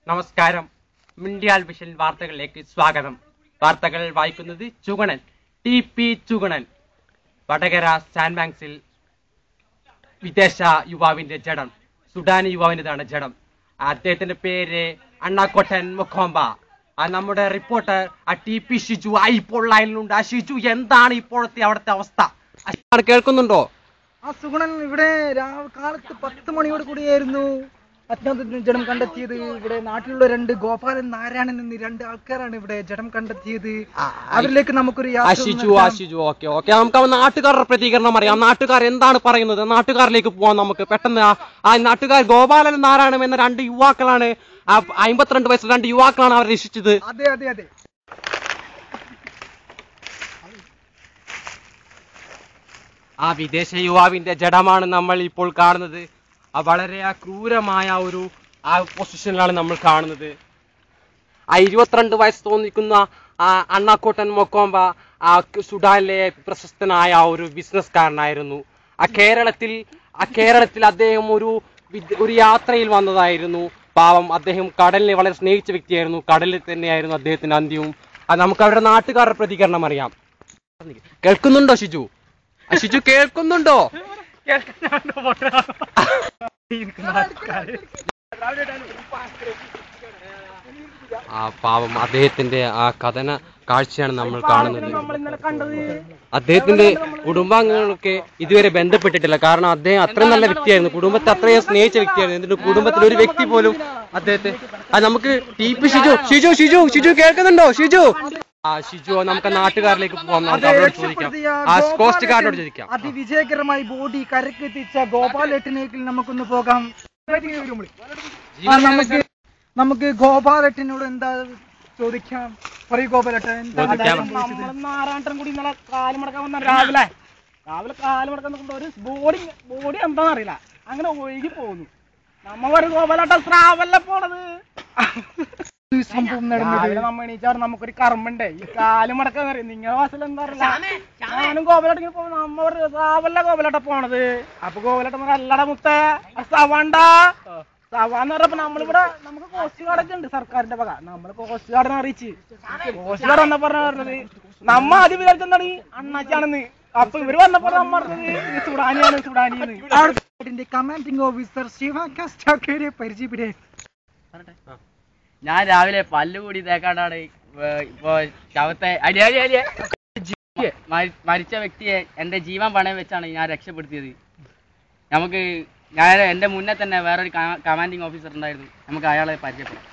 നമസ്കാരം. മിണ്ടിയാൽ വിഷൻ വാർത്തകളിലേക്ക് സ്വാഗതം. വാർത്തകൾ വായിക്കുന്നത് ചുഗണൻ. ടി.പി. ചുഗണൻ. വടകര സാൻഡ് ബാങ്ക്സിൽ വിദേശ യുവാവിന്റെ ജഡം, സുഡാനി യുവാവിന്റേതാണ് ജഡം. അദ്ദേഹത്തിന്റെ പേര് അണ്ണാക്കോട്ടൻ മുഖോമ്പ. നമ്മുടെ റിപ്പോർട്ടർ ടി.പി. ഷിജു ഇപ്പോൾ ലൈനിലുണ്ട്. ഷിജു, എന്താണ് ഇപ്പോഴത്തെ അവിടുത്തെ അവസ്ഥ? കേൾക്കുന്നുണ്ടോ? സുഗുണൻ, ഇവിടെ കാലത്ത് 10 മണിയോട് കൂടിയായിരുന്നു അജ്ഞാത ജഡം കണ്ടെത്തിയത്. ഇവിടെ നാട്ടിലുള്ള 2 ഗോപാലൻ നാരായണൻ എന്നീ 2 ആൾക്കാരാണ് ഇവിടെ ജഡം കണ്ടെത്തിയത്. അവരിലേക്ക് നമുക്കൊരു ഓക്കെ, നമുക്ക് നാട്ടുകാരുടെ പ്രതികരണം അറിയാം. നാട്ടുകാർ എന്താണ് പറയുന്നത്? നാട്ടുകാരിലേക്ക് പോവാം നമുക്ക് പെട്ടെന്ന്. ആ നാട്ടുകാർ ഗോപാലൻ നാരായണൻ എന്ന 2 യുവാക്കളാണ്, 52 വയസ്സുള്ള 2 യുവാക്കളാണ് അവർ രക്ഷിച്ചത്. അതെ അതെ അതെ. ആ വിദേശ യുവാവിന്റെ ജഡമാണ് നമ്മൾ ഇപ്പോൾ കാണുന്നത്. വളരെ ക്രൂരമായ ഒരു പൊസിഷനിലാണ് നമ്മൾ കാണുന്നത്. 22 വയസ്സ് തോന്നിക്കുന്ന അണ്ണാക്കോട്ടൻ മൊക്കോമ്പ സുഡാനിലെ പ്രശസ്തനായ ഒരു ബിസിനസ്സുകാരനായിരുന്നു. കേരളത്തിൽ അദ്ദേഹം ഒരു യാത്രയിൽ വന്നതായിരുന്നു. പാവം, അദ്ദേഹം കടലിനെ വളരെ സ്നേഹിച്ച വ്യക്തിയായിരുന്നു. കടലിൽ തന്നെയായിരുന്നു അദ്ദേഹത്തിന്റെ അന്ത്യവും. നമുക്ക് അവരുടെ നാട്ടുകാരുടെ പ്രതികരണം അറിയാം. കേൾക്കുന്നുണ്ടോ ഷിജു? ഷിജു കേൾക്കുന്നുണ്ടോ? പാവം, അദ്ദേഹത്തിന്റെ കഥന കാഴ്ചയാണ് നമ്മൾ കാണുന്നത്. അദ്ദേഹത്തിന്റെ കുടുംബാംഗങ്ങളൊക്കെ ഇതുവരെ ബന്ധപ്പെട്ടിട്ടില്ല. കാരണം അദ്ദേഹം അത്ര നല്ല വ്യക്തിയായിരുന്നു, കുടുംബത്തെ അത്രയും സ്നേഹിച്ച വ്യക്തിയായിരുന്നു. എന്നിട്ട് കുടുംബത്തിൽ ഒരു വ്യക്തി പോലും അദ്ദേഹത്തെ നമുക്ക് ടി.പി. ഷിജു കേൾക്കുന്നുണ്ടോ? ഷിജു, നമുക്ക് നാട്ടുകാരിലേക്ക് പോകാം. അവരോട് ചോദിക്കാം, കോസ്റ്റ് ഗാർഡിനോട് ചോദിക്കാം. അതിവിജയകരമായി ബോഡി കരക്കെത്തിച്ച ഗോപാലേട്ടനേക്കിൽ നമുക്കൊന്ന് പോകാം. നമുക്ക് ഗോപാലേട്ടനോട് എന്താ ചോദിക്കാം? പറയൂ ഗോപാലേട്ടൻ. നാരായണൻ കൂടി ഇന്നലെ കാലുമടക്കാൻ വന്ന രാവിലെ കാലുമടക്കാൻ ഒരു ബോഡി എന്താണെന്ന് അറിയില്ല, അങ്ങനെ ഒഴുകി പോകുന്നു. നമ്മ ഒരു ഗോപാലേട്ടൻ സ്രാവല്ല പോണത്. സംഭവം നടന്നത് നമ്മ എണീച്ചാൽ നമുക്കൊരു കർമ്മണ്ട്. ഈ കാലുമടക്കാൻ അറിയാം. നിങ്ങളുടെ വാസൽ എന്താ അറിയില്ല, ഞാനും ഗോപാലേട്ടൻ പോകും. നമ്മ ഒരു സ്രാവല്ല ഗോപാലേട്ട പോണത്. അപ്പൊ ഗോപാലേട്ടൻ അല്ലട മുത്ത സവാന്ന് പറഞ്ഞപ്പോ നമ്മളിവിടെ നമുക്ക് കോസ്റ്റ് ഗാർഡൊക്കെ ഉണ്ട് സർക്കാരിന്റെ വക. നമ്മള് കോസ്റ്റ് ഗാർഡിനെ അറിയിച്ച് കോസ്റ്റ് ഗാർഡ് വന്നപ്പോ പറഞ്ഞത് നമ്മ ആദ്യം വിചാരിച്ചെന്താണ് അണ്ണാച്ചാണെന്ന്. അപ്പൊ ഇവര് വന്നപ്പോ നമ്മ പറഞ്ഞത് സുഡാനിയാണ്. കമാൻഡിംഗ് ഓഫീസർ ശിവ പരിചയപ്പെടേ. ഞാൻ രാവിലെ പല്ലുകൂടി തേക്കാണ്ടാണ് ഇപ്പൊ ശവത്തെ മരിച്ച വ്യക്തിയെ എന്റെ ജീവൻ പണയം വെച്ചാണ് ഞാൻ രക്ഷപ്പെടുത്തിയത്. ഞാൻ എന്റെ മുന്നേ തന്നെ വേറൊരു കമാൻഡിംഗ് ഓഫീസർ ഉണ്ടായിരുന്നു, നമുക്ക് അയാളെ പരിചയപ്പെടാം.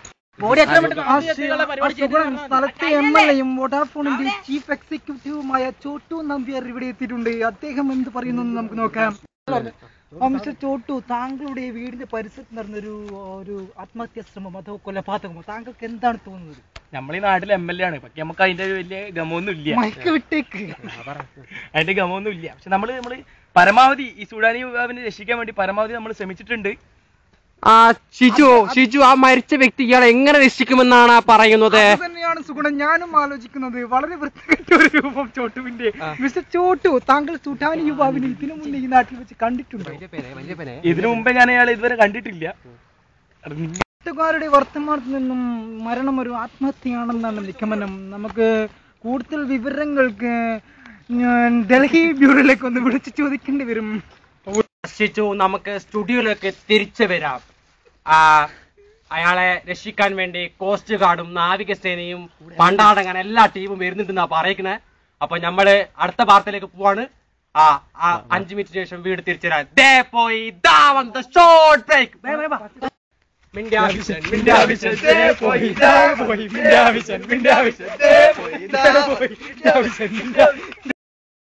സ്ഥലത്തെ MLA-യും വോഡാഫോണിന്റെ ചീഫ് എക്സിക്യൂട്ടീവുമായ ചോട്ടു നമ്പ്യാർ ഇവിടെ എത്തിയിട്ടുണ്ട്. അദ്ദേഹം എന്ത് പറയുന്നു നമുക്ക് നോക്കാം. മിസ്റ്റർ ചോട്ടു, താങ്കളുടെ വീടിന്റെ പരിസരത്ത് നടന്നൊരു ആത്മഹത്യാ ശ്രമം അതോ കൊലപാതകമോ താങ്കൾക്ക് എന്താണ് തോന്നുന്നത്? നമ്മളീ നാട്ടിലെ MLA ആണ്, പക്ഷെ നമുക്ക് അതിന്റെ വലിയ ഗമൊന്നും ഇല്ല. അതിന്റെ ഗമൊന്നും ഇല്ല. പക്ഷെ നമ്മള് പരമാവധി ഈ സുഡാനി യുവാവിനെ രക്ഷിക്കാൻ വേണ്ടി പരമാവധി നമ്മൾ ശ്രമിച്ചിട്ടുണ്ട്. ഷിജു, ആ മരിച്ച വ്യക്തി ഇയാളെ എങ്ങനെ രക്ഷിക്കുമെന്നാണ് പറയുന്നത്? തന്നെയാണ് സുഗുണൻ ഞാനും ആലോചിക്കുന്നത്. വളരെ വൃത്തികെട്ട ഒരു രൂപം ചോട്ടുവിന്റെ. മിസ്റ്റർ ചോട്ടു, താങ്കൾ സുഡാനി യുവാവിനെ ഇതിനു മുന്നേ ഈ നാട്ടിൽ വെച്ച് കണ്ടിട്ടുണ്ടോ? ഇതിനു മുമ്പേ ഞാൻ അയാളെ ഇതുവരെ കണ്ടിട്ടില്ല. നാട്ടുകാരുടെ വർത്തമാനത്തിൽ നിന്നും മരണം ഒരു ആത്മഹത്യയാണെന്നാണ് നിഗമനം. നമുക്ക് കൂടുതൽ വിവരങ്ങൾക്ക് ഡൽഹി ബ്യൂറോയിലേക്ക് ഒന്ന് വിളിച്ചു ചോദിക്കേണ്ടി വരും. ഷിജു, നമുക്ക് സ്റ്റുഡിയോയിലേക്ക് തിരിച്ചു വരാം. അയാളെ രക്ഷിക്കാൻ വേണ്ടി കോസ്റ്റ് ഗാർഡും നാവികസേനയും പണ്ടാടങ്ങാൻ എല്ലാ ടീമും വരുന്നുണ്ടെന്നാ പറയിക്കണേ. അപ്പൊ നമ്മള് അടുത്ത വാർത്തയിലേക്ക് പോവാണ്. 5 മിനിറ്റിന് ശേഷം വീട് തിരിച്ചു വരാം.